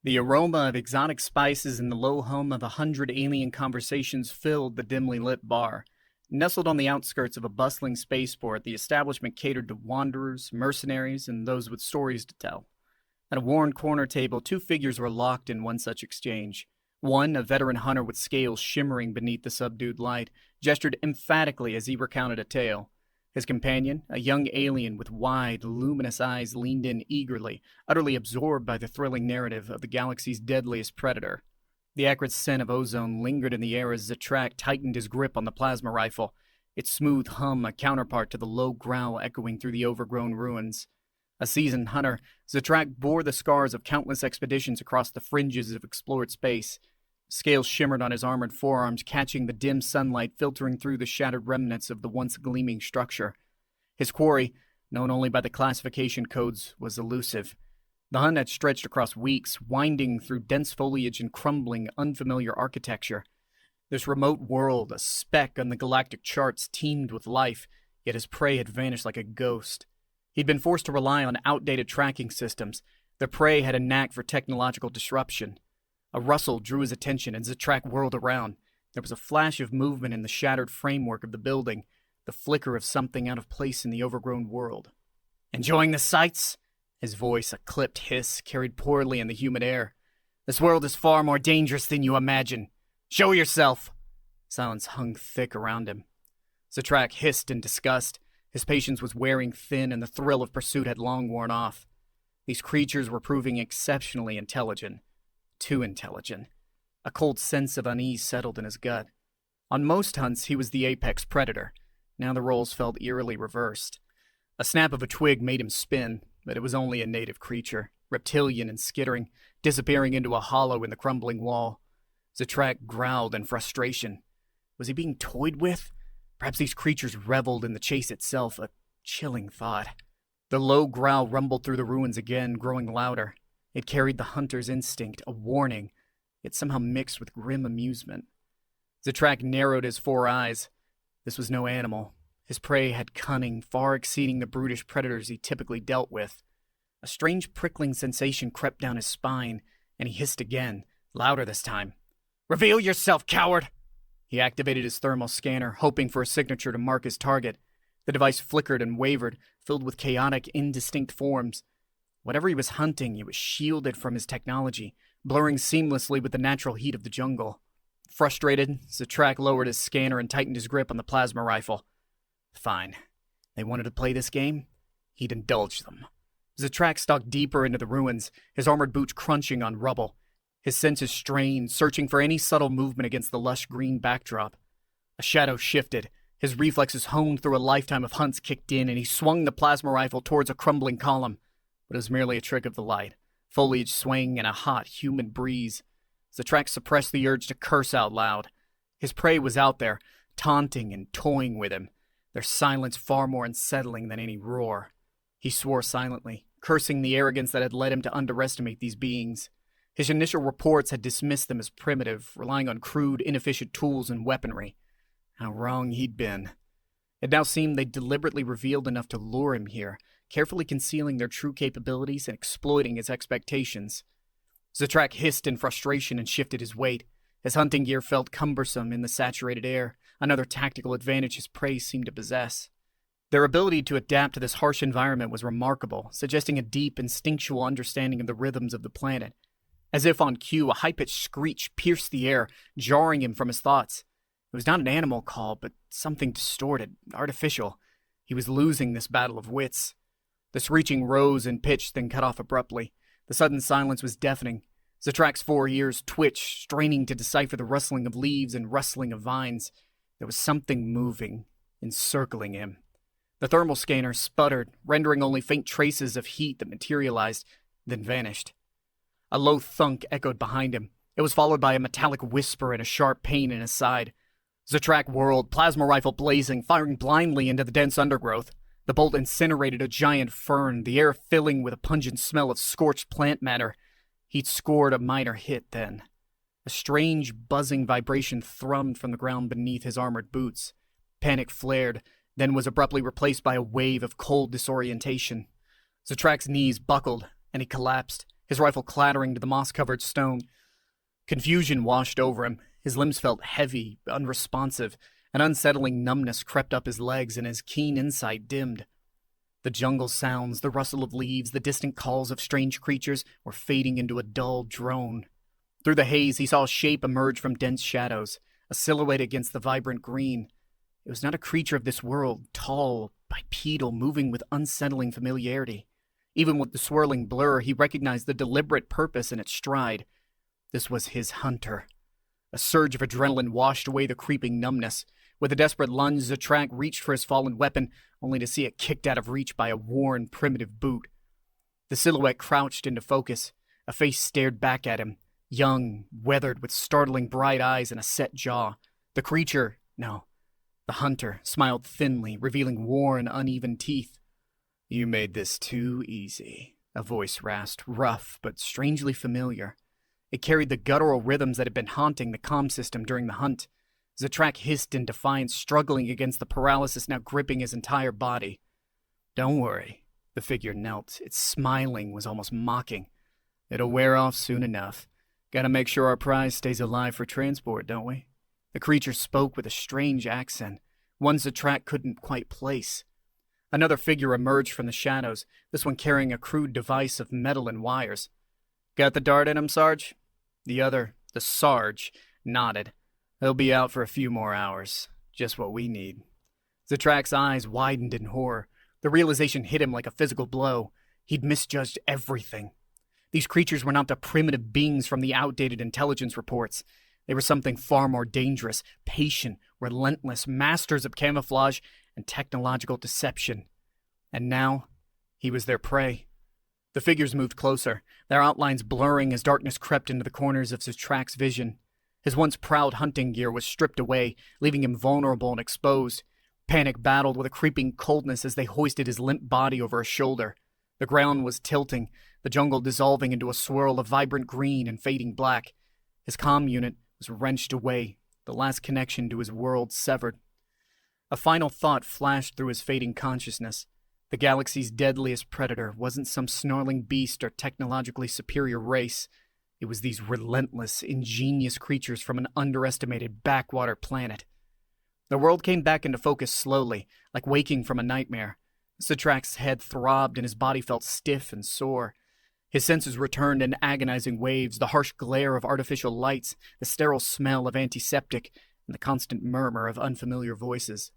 The aroma of exotic spices and the low hum of 100 alien conversations filled the dimly lit bar. Nestled on the outskirts of a bustling spaceport, the establishment catered to wanderers, mercenaries, and those with stories to tell. At a worn corner table, two figures were locked in one such exchange. One, a veteran hunter with scales shimmering beneath the subdued light, gestured emphatically as he recounted a tale. His companion, a young alien with wide, luminous eyes, leaned in eagerly, utterly absorbed by the thrilling narrative of the galaxy's deadliest predator. The acrid scent of ozone lingered in the air as Zatrak tightened his grip on the plasma rifle, its smooth hum a counterpart to the low growl echoing through the overgrown ruins. A seasoned hunter, Zatrak bore the scars of countless expeditions across the fringes of explored space. Scales shimmered on his armored forearms, catching the dim sunlight filtering through the shattered remnants of the once gleaming structure. His quarry, known only by the classification codes, was elusive. The hunt had stretched across weeks, winding through dense foliage and crumbling, unfamiliar architecture. This remote world, a speck on the galactic charts, teemed with life, yet his prey had vanished like a ghost. He'd been forced to rely on outdated tracking systems. The prey had a knack for technological disruption. A rustle drew his attention, and Zatrak whirled around. There was a flash of movement in the shattered framework of the building, the flicker of something out of place in the overgrown world. "Enjoying the sights?" His voice, a clipped hiss, carried poorly in the humid air. "This world is far more dangerous than you imagine. Show yourself!" Silence hung thick around him. Zatrak hissed in disgust. His patience was wearing thin, and the thrill of pursuit had long worn off. These creatures were proving exceptionally intelligent. Too intelligent. A cold sense of unease settled in his gut. On most hunts, he was the apex predator. Now the roles felt eerily reversed. A snap of a twig made him spin, but it was only a native creature, reptilian and skittering, disappearing into a hollow in the crumbling wall. Zatrak growled in frustration. Was he being toyed with? Perhaps these creatures reveled in the chase itself, a chilling thought. The low growl rumbled through the ruins again, growing louder. It carried the hunter's instinct, a warning, yet somehow mixed with grim amusement. Zatrak narrowed his four eyes. This was no animal. His prey had cunning, far exceeding the brutish predators he typically dealt with. A strange prickling sensation crept down his spine, and he hissed again, louder this time. "Reveal yourself, coward!" He activated his thermal scanner, hoping for a signature to mark his target. The device flickered and wavered, filled with chaotic, indistinct forms. Whatever he was hunting, it was shielded from his technology, blurring seamlessly with the natural heat of the jungle. Frustrated, Zatrak lowered his scanner and tightened his grip on the plasma rifle. Fine. They wanted to play this game? He'd indulge them. Zatrak stalked deeper into the ruins, his armored boots crunching on rubble. His senses strained, searching for any subtle movement against the lush green backdrop. A shadow shifted. His reflexes honed through a lifetime of hunts kicked in, and he swung the plasma rifle towards a crumbling column. But it was merely a trick of the light, foliage swaying in a hot, humid breeze. Zatrak suppressed the urge to curse out loud. His prey was out there, taunting and toying with him, their silence far more unsettling than any roar. He swore silently, cursing the arrogance that had led him to underestimate these beings. His initial reports had dismissed them as primitive, relying on crude, inefficient tools and weaponry. How wrong he'd been. It now seemed they'd deliberately revealed enough to lure him here, carefully concealing their true capabilities and exploiting his expectations. Zatrak hissed in frustration and shifted his weight. His hunting gear felt cumbersome in the saturated air, another tactical advantage his prey seemed to possess. Their ability to adapt to this harsh environment was remarkable, suggesting a deep, instinctual understanding of the rhythms of the planet. As if on cue, a high-pitched screech pierced the air, jarring him from his thoughts. It was not an animal call, but something distorted, artificial. He was losing this battle of wits. The screeching rose in pitch, then cut off abruptly. The sudden silence was deafening. Zatrak's 4 ears twitched, straining to decipher the rustling of leaves and rustling of vines. There was something moving, encircling him. The thermal scanner sputtered, rendering only faint traces of heat that materialized, then vanished. A low thunk echoed behind him. It was followed by a metallic whisper and a sharp pain in his side. Zatrak whirled, plasma rifle blazing, firing blindly into the dense undergrowth. The bolt incinerated a giant fern, the air filling with a pungent smell of scorched plant matter. He'd scored a minor hit then. A strange, buzzing vibration thrummed from the ground beneath his armored boots. Panic flared, then was abruptly replaced by a wave of cold disorientation. Zatrak's knees buckled, and he collapsed, his rifle clattering to the moss-covered stone. Confusion washed over him. His limbs felt heavy, unresponsive. An unsettling numbness crept up his legs, and his keen insight dimmed. The jungle sounds, the rustle of leaves, the distant calls of strange creatures were fading into a dull drone. Through the haze, he saw a shape emerge from dense shadows, a silhouette against the vibrant green. It was not a creature of this world, tall, bipedal, moving with unsettling familiarity. Even with the swirling blur, he recognized the deliberate purpose in its stride. This was his hunter. A surge of adrenaline washed away the creeping numbness. With a desperate lunge, Zatrak reached for his fallen weapon, only to see it kicked out of reach by a worn, primitive boot. The silhouette crouched into focus. A face stared back at him, young, weathered, with startling bright eyes and a set jaw. The creature, no, the hunter, smiled thinly, revealing worn, uneven teeth. "You made this too easy," a voice rasped, rough but strangely familiar. It carried the guttural rhythms that had been haunting the comm system during the hunt. Zatrak hissed in defiance, struggling against the paralysis now gripping his entire body. "Don't worry." The figure knelt. Its smiling was almost mocking. "It'll wear off soon enough. Gotta make sure our prize stays alive for transport, don't we?" The creature spoke with a strange accent, one Zatrak couldn't quite place. Another figure emerged from the shadows, this one carrying a crude device of metal and wires. "Got the dart in him, Sarge?" The other, the Sarge, nodded. "He'll be out for a few more hours. Just what we need." Zatrak's eyes widened in horror. The realization hit him like a physical blow. He'd misjudged everything. These creatures were not the primitive beings from the outdated intelligence reports. They were something far more dangerous, patient, relentless, masters of camouflage and technological deception. And now, he was their prey. The figures moved closer, their outlines blurring as darkness crept into the corners of Zatrak's vision. His once proud hunting gear was stripped away, leaving him vulnerable and exposed. Panic battled with a creeping coldness as they hoisted his limp body over a shoulder. The ground was tilting, the jungle dissolving into a swirl of vibrant green and fading black. His comm unit was wrenched away, the last connection to his world severed. A final thought flashed through his fading consciousness. The galaxy's deadliest predator wasn't some snarling beast or technologically superior race. It was these relentless, ingenious creatures from an underestimated backwater planet. The world came back into focus slowly, like waking from a nightmare. Zatrak's head throbbed and his body felt stiff and sore. His senses returned in agonizing waves, the harsh glare of artificial lights, the sterile smell of antiseptic, and the constant murmur of unfamiliar voices.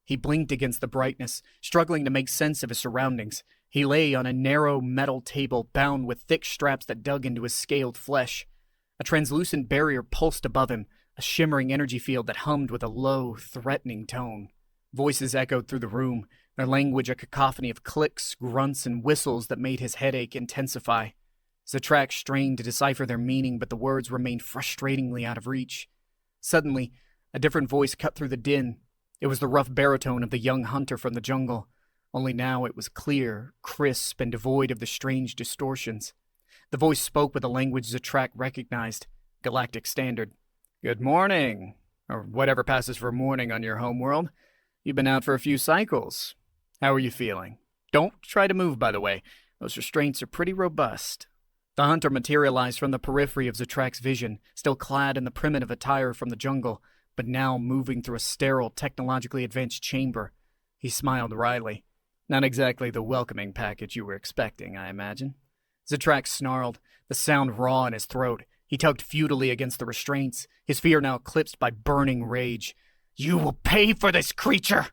He blinked against the brightness, struggling to make sense of his surroundings. He lay on a narrow metal table bound with thick straps that dug into his scaled flesh. A translucent barrier pulsed above him, a shimmering energy field that hummed with a low, threatening tone. Voices echoed through the room, their language a cacophony of clicks, grunts, and whistles that made his headache intensify. Zatrak strained to decipher their meaning, but the words remained frustratingly out of reach. Suddenly, a different voice cut through the din. It was the rough baritone of the young hunter from the jungle, only now it was clear, crisp, and devoid of the strange distortions. The voice spoke with a language Zatrak recognized, Galactic Standard. "Good morning," or whatever passes for morning on your homeworld. "You've been out for a few cycles. How are you feeling? Don't try to move, by the way. Those restraints are pretty robust." The hunter materialized from the periphery of Zatrak's vision, still clad in the primitive attire from the jungle, but now moving through a sterile, technologically advanced chamber. He smiled wryly. "Not exactly the welcoming package you were expecting, I imagine." Zatrak snarled, the sound raw in his throat. He tugged futilely against the restraints, his fear now eclipsed by burning rage. "You will pay for this, creature!"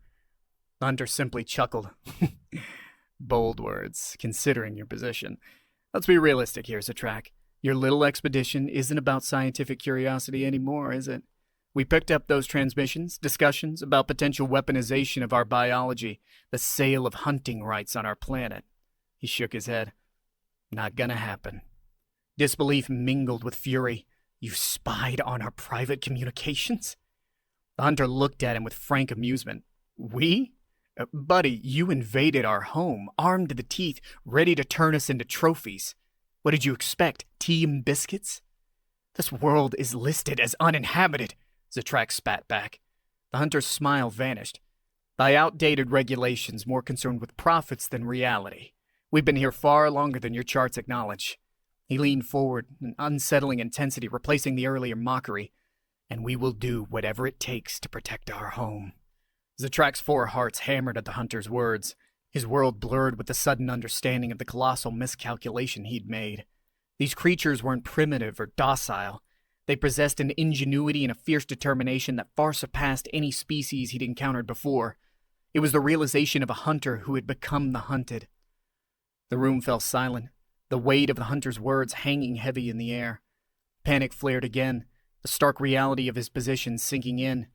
The hunter simply chuckled. "Bold words, considering your position. Let's be realistic here, Zatrak. Your little expedition isn't about scientific curiosity anymore, is it? We picked up those transmissions, discussions about potential weaponization of our biology, the sale of hunting rights on our planet." He shook his head. "Not gonna happen." Disbelief mingled with fury. "You spied on our private communications?" The hunter looked at him with frank amusement. "We? Buddy, you invaded our home, armed to the teeth, ready to turn us into trophies. What did you expect, tea and biscuits?" "This world is listed as uninhabited," Zatrak spat back. The hunter's smile vanished. "By outdated regulations more concerned with profits than reality. We've been here far longer than your charts acknowledge." He leaned forward, an unsettling intensity replacing the earlier mockery. "And we will do whatever it takes to protect our home." Zatrak's four hearts hammered at the hunter's words. His world blurred with the sudden understanding of the colossal miscalculation he'd made. These creatures weren't primitive or docile. They possessed an ingenuity and a fierce determination that far surpassed any species he'd encountered before. It was the realization of a hunter who had become the hunted. The room fell silent, the weight of the hunter's words hanging heavy in the air. Panic flared again, the stark reality of his position sinking in.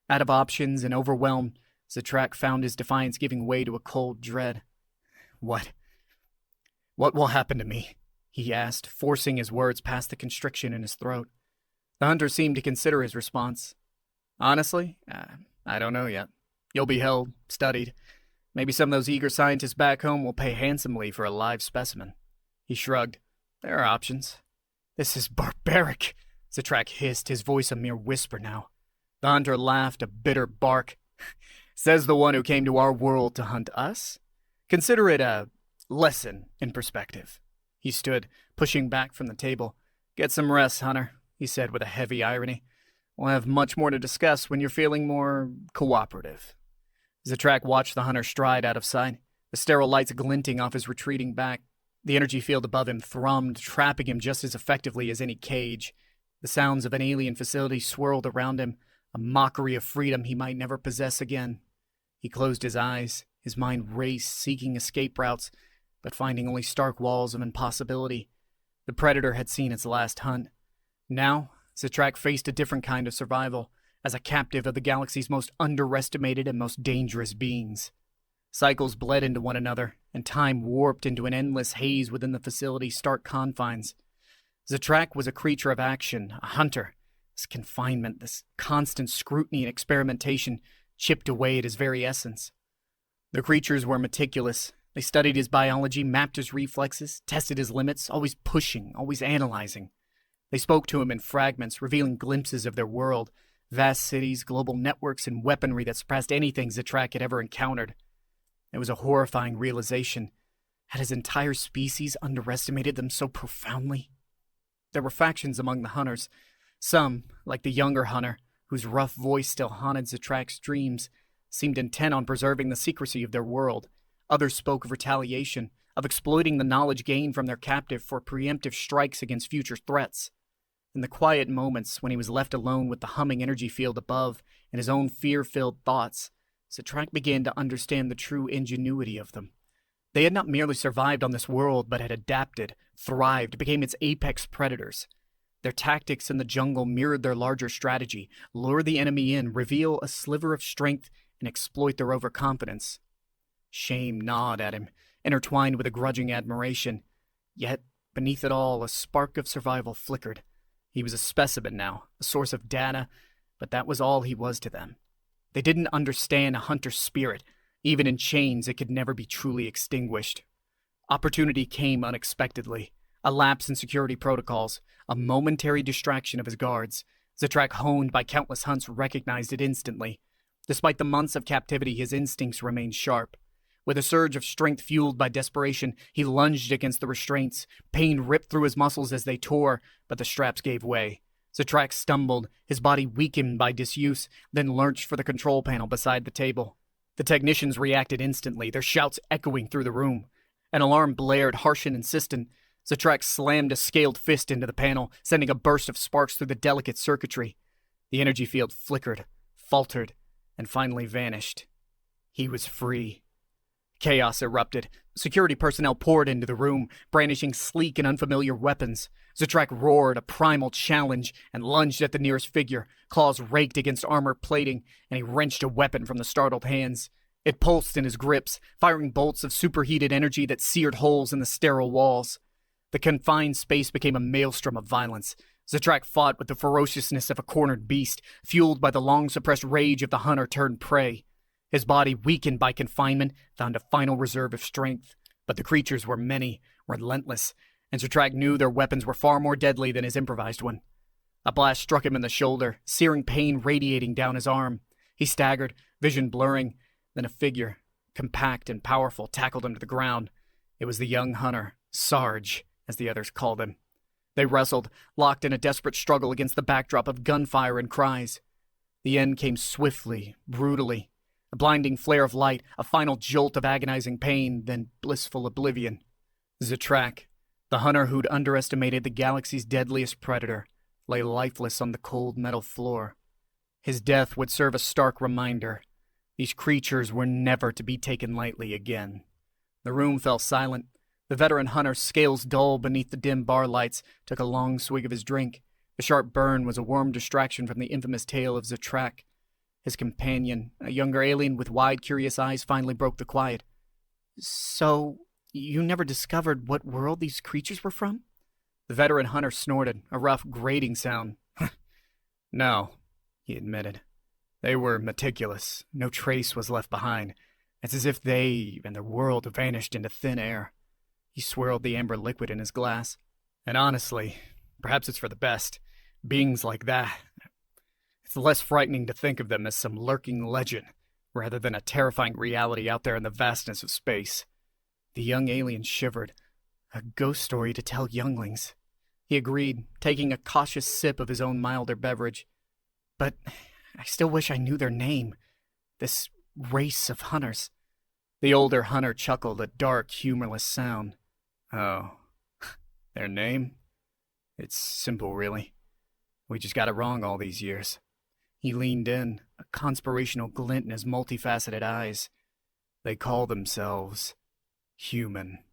Out of options and overwhelmed, Zatrak found his defiance giving way to a cold dread. What will happen to me?" he asked, forcing his words past the constriction in his throat. The hunter seemed to consider his response. "Honestly, I don't know yet. You'll be held, studied. Maybe some of those eager scientists back home will pay handsomely for a live specimen." He shrugged. "There are options." "This is barbaric," Zatrak hissed, his voice a mere whisper now. The hunter laughed, a bitter bark. "Says the one who came to our world to hunt us? Consider it a lesson in perspective." He stood, pushing back from the table. "Get some rest, Hunter," he said with a heavy irony. "We'll have much more to discuss when you're feeling more cooperative." Zatrak watched the hunter stride out of sight, the sterile lights glinting off his retreating back. The energy field above him thrummed, trapping him just as effectively as any cage. The sounds of an alien facility swirled around him, a mockery of freedom he might never possess again. He closed his eyes, his mind raced, seeking escape routes, but finding only stark walls of impossibility. The predator had seen its last hunt. Now, Zatrak faced a different kind of survival, as a captive of the galaxy's most underestimated and most dangerous beings. Cycles bled into one another, and time warped into an endless haze within the facility's stark confines. Zatrak was a creature of action, a hunter. This confinement, this constant scrutiny and experimentation chipped away at his very essence. The creatures were meticulous. They studied his biology, mapped his reflexes, tested his limits, always pushing, always analyzing. They spoke to him in fragments, revealing glimpses of their world, vast cities, global networks, and weaponry that surpassed anything Zatrak had ever encountered. It was a horrifying realization. Had his entire species underestimated them so profoundly? There were factions among the hunters. Some, like the younger hunter, whose rough voice still haunted Zatrak's dreams, seemed intent on preserving the secrecy of their world. Others spoke of retaliation, of exploiting the knowledge gained from their captive for preemptive strikes against future threats. In the quiet moments when he was left alone with the humming energy field above and his own fear-filled thoughts, Zatrak began to understand the true ingenuity of them. They had not merely survived on this world, but had adapted, thrived, became its apex predators. Their tactics in the jungle mirrored their larger strategy: lure the enemy in, reveal a sliver of strength, and exploit their overconfidence. Shame gnawed at him, intertwined with a grudging admiration. Yet, beneath it all, a spark of survival flickered. He was a specimen now, a source of data, but that was all he was to them. They didn't understand a hunter's spirit. Even in chains, it could never be truly extinguished. Opportunity came unexpectedly. A lapse in security protocols, a momentary distraction of his guards. Zatrak, honed by countless hunts, recognized it instantly. Despite the months of captivity, his instincts remained sharp. With a surge of strength fueled by desperation, he lunged against the restraints. Pain ripped through his muscles as they tore, but the straps gave way. Zatrak stumbled, his body weakened by disuse, then lurched for the control panel beside the table. The technicians reacted instantly, their shouts echoing through the room. An alarm blared, harsh and insistent. Zatrak slammed a scaled fist into the panel, sending a burst of sparks through the delicate circuitry. The energy field flickered, faltered, and finally vanished. He was free. Chaos erupted. Security personnel poured into the room, brandishing sleek and unfamiliar weapons. Zatrak roared a primal challenge and lunged at the nearest figure. Claws raked against armor plating, and he wrenched a weapon from the startled hands. It pulsed in his grips, firing bolts of superheated energy that seared holes in the sterile walls. The confined space became a maelstrom of violence. Zatrak fought with the ferociousness of a cornered beast, fueled by the long-suppressed rage of the hunter turned prey. His body, weakened by confinement, found a final reserve of strength. But the creatures were many, relentless, and Zatrak knew their weapons were far more deadly than his improvised one. A blast struck him in the shoulder, searing pain radiating down his arm. He staggered, vision blurring. Then a figure, compact and powerful, tackled him to the ground. It was the young hunter, Sarge, as the others called him. They wrestled, locked in a desperate struggle against the backdrop of gunfire and cries. The end came swiftly, brutally. A blinding flare of light, a final jolt of agonizing pain, then blissful oblivion. Zatrak, the hunter who'd underestimated the galaxy's deadliest predator, lay lifeless on the cold metal floor. His death would serve a stark reminder. These creatures were never to be taken lightly again. The room fell silent. The veteran hunter, scales dull beneath the dim bar lights, took a long swig of his drink. The sharp burn was a warm distraction from the infamous tale of Zatrak. His companion, a younger alien with wide, curious eyes, finally broke the quiet. "So, you never discovered what world these creatures were from?" The veteran hunter snorted, a rough, grating sound. "No," he admitted. "They were meticulous. No trace was left behind. It's as if they and their world vanished into thin air." He swirled the amber liquid in his glass. "And honestly, perhaps it's for the best. Beings like that, it's less frightening to think of them as some lurking legend, rather than a terrifying reality out there in the vastness of space." The young alien shivered. "A ghost story to tell younglings." He agreed, taking a cautious sip of his own milder beverage. "But I still wish I knew their name. This race of hunters." The older hunter chuckled, a dark, humorless sound. "Oh, their name? It's simple, really. We just got it wrong all these years." He leaned in, a conspirational glint in his multifaceted eyes. "They call themselves human."